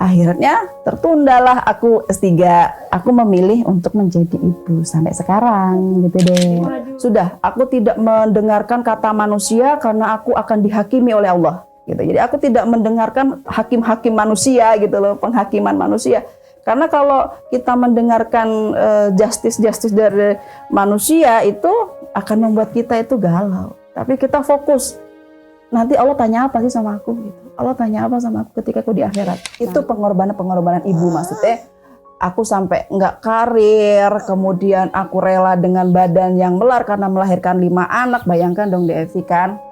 Akhirnya tertundalah aku S3. Aku memilih untuk menjadi ibu sampai sekarang gitu deh. Sudah, aku tidak mendengarkan kata manusia karena aku akan dihakimi oleh Allah gitu. Jadi aku tidak mendengarkan hakim-hakim manusia gitu loh, penghakiman manusia. Karena kalau kita mendengarkan justice dari manusia itu akan membuat kita itu galau. Tapi kita fokus. Nanti Allah tanya apa sih sama aku gitu. Allah tanya apa sama aku ketika aku di akhirat. Itu pengorbanan ibu, maksudnya aku sampai nggak karir, kemudian aku rela dengan badan yang melar karena melahirkan 5 anak. Bayangkan dong Devi kan,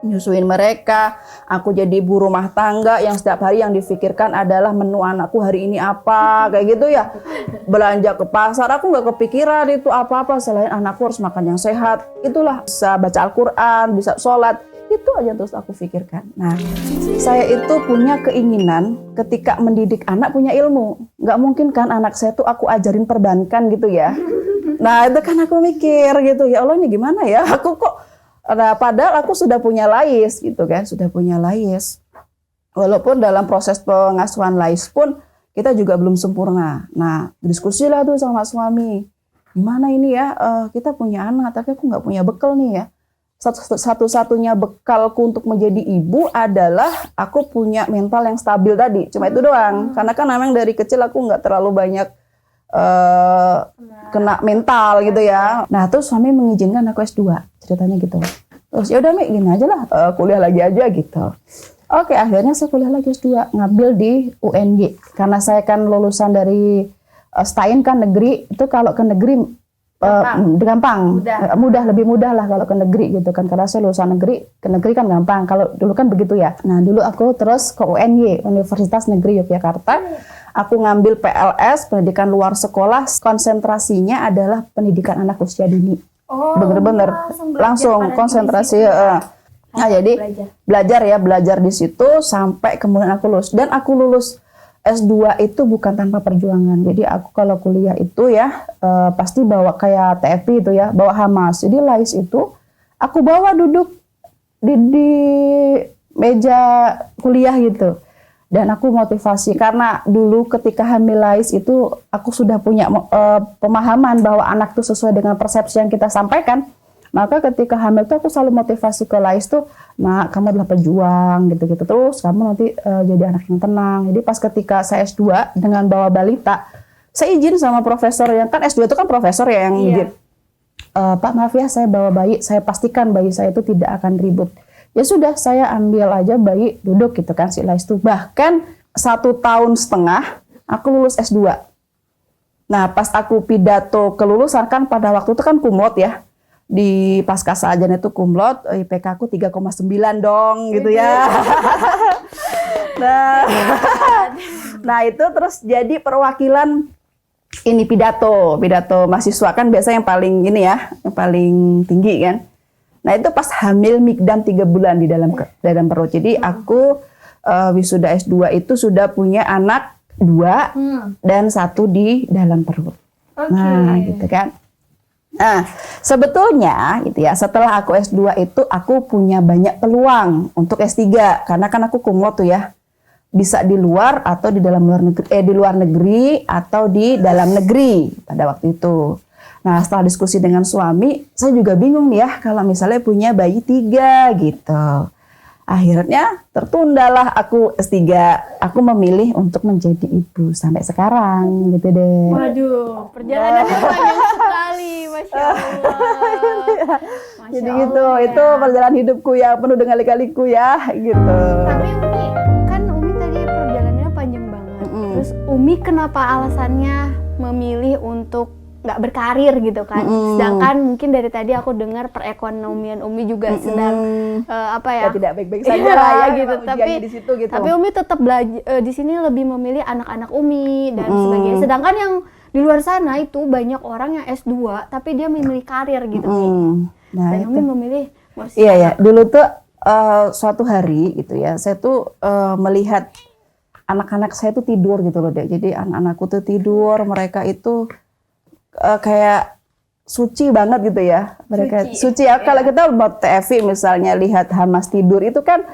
nyusuin mereka. Aku jadi ibu rumah tangga yang setiap hari yang difikirkan adalah menu anakku hari ini apa, kayak gitu ya. Belanja ke pasar, aku nggak kepikiran itu apa-apa selain anakku harus makan yang sehat. Itulah, bisa baca Al-Quran, bisa sholat. Itu aja terus aku pikirkan. Nah, saya itu punya keinginan ketika mendidik anak punya ilmu. Nggak mungkin kan anak saya tuh aku ajarin perbankan gitu ya. Nah, itu kan aku mikir gitu, ya Allah ini gimana ya? Aku kok, nah, padahal aku sudah punya Lais gitu kan, sudah punya Lais. Walaupun dalam proses pengasuhan Lais pun kita juga belum sempurna. Nah, diskusilah tuh sama suami. Gimana ini ya, kita punya anak tapi aku nggak punya bekal nih ya. Satu-satunya bekalku untuk menjadi ibu adalah aku punya mental yang stabil tadi. Cuma itu doang. Karena kan memang dari kecil aku nggak terlalu banyak kena mental gitu ya. Nah terus suami mengizinkan aku S2. Ceritanya gitu. Terus ya udah Mi, gini aja lah, kuliah lagi aja gitu. Oke, akhirnya saya kuliah lagi S2. Ngambil di UNY. Karena saya kan lulusan dari STAIN kan negeri. Itu kalau ke negeri gampang, lebih mudah lah kalau ke negeri gitu kan, karena saya lulusan negeri, ke negeri kan gampang, kalau dulu kan begitu ya. Nah dulu aku terus ke UNY, Universitas Negeri Yogyakarta, aku ngambil PLS, pendidikan luar sekolah, konsentrasinya adalah pendidikan anak usia dini. Bener-bener langsung konsentrasi. Nah jadi belajar di situ sampai kemudian aku lulus, dan aku lulus S2 itu bukan tanpa perjuangan. Jadi aku kalau kuliah itu ya pasti bawa kayak TFP itu ya, bawa Hamas. Jadi Lais itu aku bawa duduk di meja kuliah gitu. Dan aku motivasi karena dulu ketika hamil Lais itu aku sudah punya pemahaman bahwa anak itu sesuai dengan persepsi yang kita sampaikan. Maka ketika hamil tuh aku selalu motivasi ke Lais tuh, nah kamu adalah pejuang gitu-gitu, terus kamu nanti jadi anak yang tenang. Jadi pas ketika saya S2 dengan bawa balita, saya izin sama profesor yang kan S2 itu kan profesor ya yang izin. Pak maaf ya saya bawa bayi, saya pastikan bayi saya itu tidak akan ribut. Ya sudah, saya ambil aja bayi duduk gitu kan si Lais tuh. Bahkan 1,5 tahun aku lulus S2. Nah pas aku pidato kelulusan kan pada waktu itu kan kumlot ya. Di pasca sarjana itu kumlot, IPK aku 3,9 dong gitu ya. Nah itu terus jadi perwakilan ini pidato mahasiswa kan biasa yang paling ini ya, yang paling tinggi kan. Nah itu pas hamil Mikdam 3 bulan di dalam perut. Jadi aku wisuda S2 itu sudah punya anak 2 dan 1 di dalam perut. Nah gitu kan. Nah, sebetulnya gitu ya, setelah aku S2 itu aku punya banyak peluang untuk S3 karena kan aku kumlot tuh ya. Bisa di luar atau di luar negeri atau di dalam negeri pada waktu itu. Nah, setelah diskusi dengan suami, saya juga bingung nih ya kalau misalnya punya bayi 3 gitu. Akhirnya tertundalah aku S3. Aku memilih untuk menjadi ibu sampai sekarang gitu deh. Waduh, perjalanannya panjang sekali, Masya Allah. Jadi gitu, ya. Itu perjalanan hidupku yang penuh dengan lika-liku ya gitu. Tapi Umi tadi perjalanannya panjang banget. Terus Umi kenapa alasannya memilih untuk nggak berkarir gitu kan? Sedangkan mungkin dari tadi aku dengar perekonomian Umi juga sedang tidak baik-baik saja ya gitu. Tapi Umi tetap belajar di sini lebih memilih anak-anak Umi dan sebagainya. Sedangkan yang di luar sana itu banyak orang yang S2 tapi dia memilih karir gitu. Nah, dan Umi memilih Iya. Dulu tuh suatu hari gitu ya, saya tuh melihat anak-anak saya tuh tidur gitu loh deh. Jadi anak-anakku tuh tidur, mereka itu kayak suci banget gitu ya. Mereka suci ya. Kalau kita buat TV misalnya lihat Hamas tidur itu kan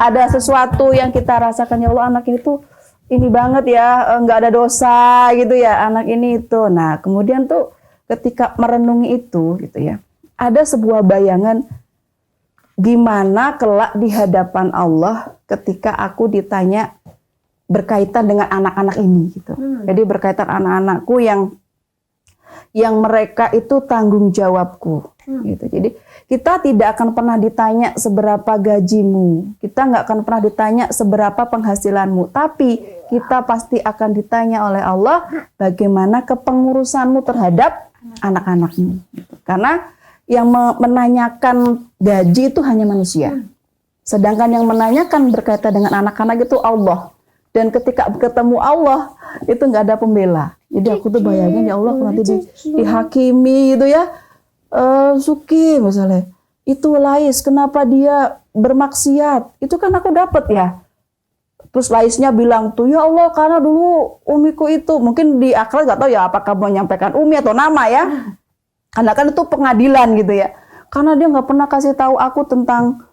ada sesuatu yang kita rasakan, ya Allah anak itu ini banget ya, nggak ada dosa gitu ya anak ini itu. Nah kemudian tuh ketika merenungi itu gitu ya, ada sebuah bayangan gimana kelak di hadapan Allah ketika aku ditanya berkaitan dengan anak-anak ini gitu. Jadi berkaitan anak-anakku yang mereka itu tanggung jawabku gitu. Jadi kita tidak akan pernah ditanya seberapa gajimu, kita nggak akan pernah ditanya seberapa penghasilanmu, tapi kita pasti akan ditanya oleh Allah bagaimana kepengurusanmu terhadap anak-anakmu gitu. Karena yang menanyakan gaji itu hanya manusia, sedangkan yang menanyakan berkaitan dengan anak-anak itu Allah. Dan ketika ketemu Allah itu nggak ada pembela. Jadi aku tuh bayangin ya Allah nanti dihakimi gitu ya, Suki misalnya, itu Lais kenapa dia bermaksiat? Itu kan aku dapat ya. Terus Laisnya bilang tuh ya Allah karena dulu umiku itu, mungkin di akhirat nggak tahu ya apakah mau menyampaikan umi atau nama ya. Karena kan itu pengadilan gitu ya. Karena dia nggak pernah kasih tahu aku tentang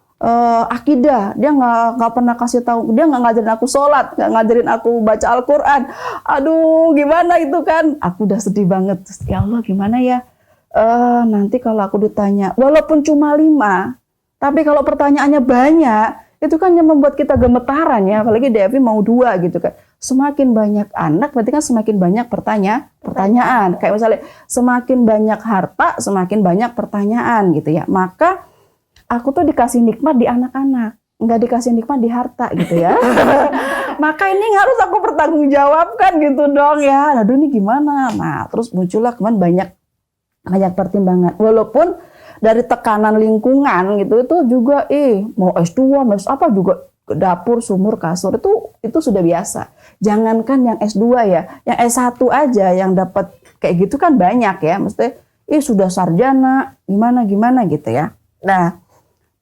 akidah, dia nggak pernah kasih tahu, dia nggak ngajarin aku sholat, nggak ngajarin aku baca Al-Quran. Aduh gimana itu kan, aku udah sedih banget. Terus, ya Allah gimana ya, nanti kalau aku ditanya walaupun cuma 5, tapi kalau pertanyaannya banyak itu kan yang membuat kita gemetaran ya, apalagi Devi mau 2 gitu kan. Semakin banyak anak berarti kan semakin banyak pertanyaan. Kayak misalnya semakin banyak harta semakin banyak pertanyaan gitu ya. Maka aku tuh dikasih nikmat di anak-anak, nggak dikasih nikmat di harta gitu ya. Maka ini harus aku pertanggungjawabkan gitu dong ya. Aduh ini gimana? Nah terus muncullah kemudian banyak pertimbangan. Walaupun dari tekanan lingkungan gitu itu juga mau S2, mau apa juga dapur, sumur, kasur itu sudah biasa. Jangankan yang S2 ya, yang S1 aja yang dapat kayak gitu kan banyak ya. Mesti sudah sarjana, gimana gitu ya. Nah,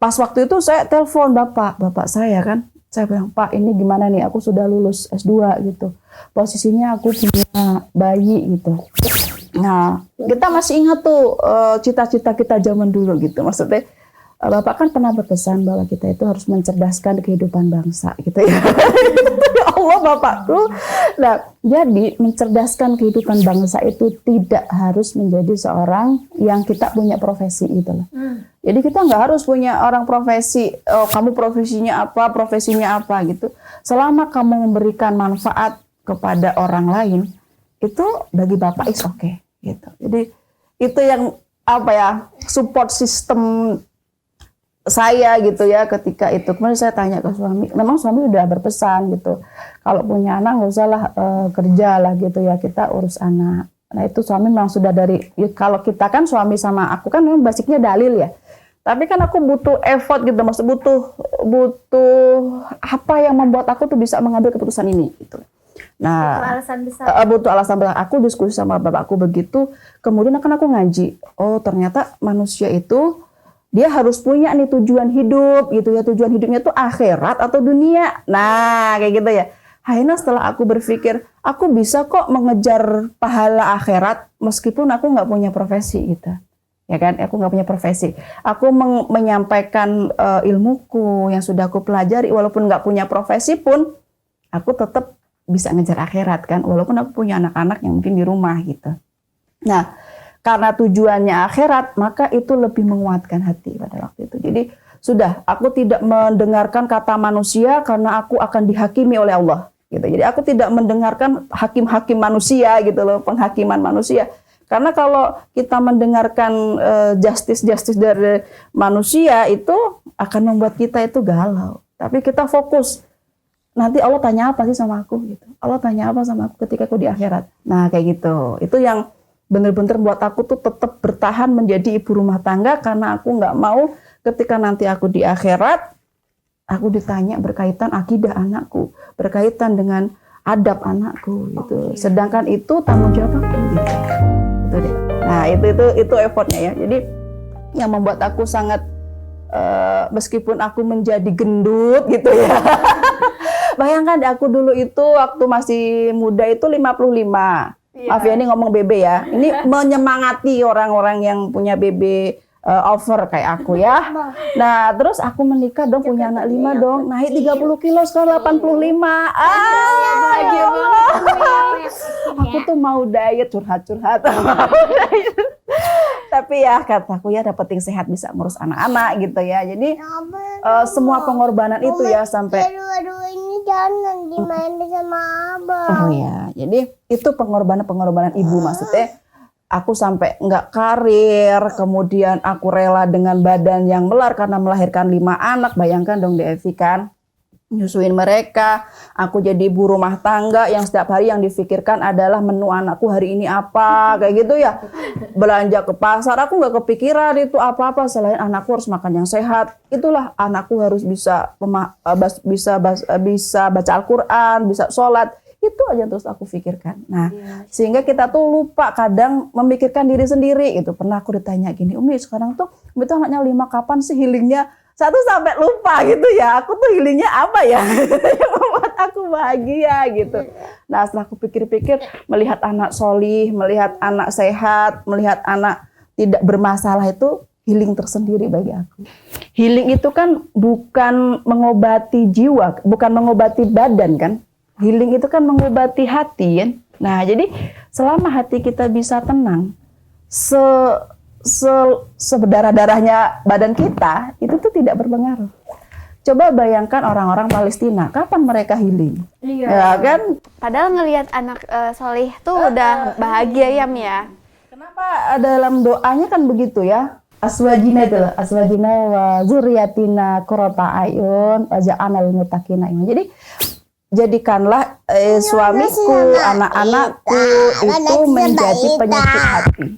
pas waktu itu saya telepon bapak saya kan. Saya bilang, "Pak, ini gimana nih? Aku sudah lulus S2 gitu. Posisinya aku punya bayi gitu." Nah, kita masih ingat tuh cita-cita kita zaman dulu gitu. Maksudnya Bapak kan pernah berpesan bahwa kita itu harus mencerdaskan kehidupan bangsa gitu ya. Ya Allah Bapak tuh. Nah, jadi mencerdaskan kehidupan bangsa itu tidak harus menjadi seorang yang kita punya profesi gitu loh. Jadi kita nggak harus punya orang profesi, kamu profesinya apa gitu. Selama kamu memberikan manfaat kepada orang lain, itu bagi Bapak is okay gitu. Jadi itu yang support system saya gitu ya ketika itu. Kemudian saya tanya ke suami, memang suami udah berpesan gitu, kalau punya anak nggak usah lah kerja lah gitu ya, kita urus anak. Nah itu suami memang sudah kalau kita kan suami sama aku kan memang basicnya dalil ya, tapi kan aku butuh effort gitu, maksud butuh apa yang membuat aku tuh bisa mengambil keputusan ini gitu. Nah, butuh alasan besar. Aku diskusi sama bapakku begitu, kemudian aku ngaji. Oh ternyata manusia itu dia harus punya nih tujuan hidup gitu ya. Tujuan hidupnya tuh akhirat atau dunia. Nah kayak gitu ya. Akhirnya setelah aku berpikir, aku bisa kok mengejar pahala akhirat meskipun aku nggak punya profesi gitu. Ya kan, aku nggak punya profesi. Aku menyampaikan ilmuku yang sudah aku pelajari, walaupun nggak punya profesi pun, aku tetap bisa ngejar akhirat kan, walaupun aku punya anak-anak yang mungkin di rumah gitu. Nah, karena tujuannya akhirat, maka itu lebih menguatkan hati pada waktu itu. Jadi sudah, aku tidak mendengarkan kata manusia karena aku akan dihakimi oleh Allah. Gitu. Jadi aku tidak mendengarkan hakim-hakim manusia gitu loh, penghakiman manusia. Karena kalau kita mendengarkan justice dari manusia itu akan membuat kita itu galau. Tapi kita fokus. Nanti Allah tanya apa sih sama aku gitu. Allah tanya apa sama aku ketika aku di akhirat. Nah kayak gitu. Itu yang benar-benar buat aku tuh tetap bertahan menjadi ibu rumah tangga, karena aku nggak mau ketika nanti aku di akhirat aku ditanya berkaitan akidah anakku, berkaitan dengan adab anakku gitu. Sedangkan itu tanggung jawab aku gitu. Itu deh. Nah itu effortnya ya. Jadi yang membuat aku sangat meskipun aku menjadi gendut gitu ya. Bayangkan aku dulu itu waktu masih muda itu 55. Maaf ya ini ngomong BB ya. Ini menyemangati orang-orang yang punya BB over kayak aku ya. Nah, terus aku menikah dong, punya anak 5 dong, naik 30 kilo sekarang 85. Bahagia Ya Allah. banget. Aku tuh mau diet, curhat-curhat. Tapi ya kataku ya, dapat yang sehat bisa ngurus anak-anak gitu ya. Jadi semua pengorbanan itu ya sampai Dua-duanya jangan dimainin sama abang. oh ya, jadi itu pengorbanan ibu maksudnya. Aku sampai nggak karir, kemudian aku rela dengan badan yang melar karena melahirkan 5 anak. Bayangkan dong Devi kan, nyusuin mereka. Aku jadi ibu rumah tangga yang setiap hari yang difikirkan adalah menu anakku hari ini apa, kayak gitu ya. Belanja ke pasar, aku nggak kepikiran itu apa-apa selain anakku harus makan yang sehat. Itulah anakku harus bisa bisa baca Al-Quran, bisa sholat. Itu aja terus aku pikirkan. Nah, sehingga kita tuh lupa kadang memikirkan diri sendiri gitu. Pernah aku ditanya gini, Umi sekarang tuh Umi tuh anaknya 5, kapan sih healingnya? Satu sampai lupa gitu ya. Aku tuh healingnya apa ya? Yang membuat aku bahagia gitu. Nah, setelah aku pikir-pikir, melihat anak solih, melihat anak sehat, melihat anak tidak bermasalah itu healing tersendiri bagi aku. Healing itu kan bukan mengobati jiwa, bukan mengobati badan kan. Healing itu kan mengobati hati kan. Nah, jadi selama hati kita bisa tenang, seberdarah-darahnya badan kita itu tuh tidak berpengaruh. Coba bayangkan orang-orang Palestina, kapan mereka healing? Iya. Ya kan? Padahal ngelihat anak solih tuh udah bahagia ya, Mia. Kenapa dalam doanya kan begitu ya? Aswajina wa zuriyatina qurrata ayun wa ja'alna lil muttaqina imama. Jadi jadikanlah suamiku, anak-anakku itu menjadi penyakit hati.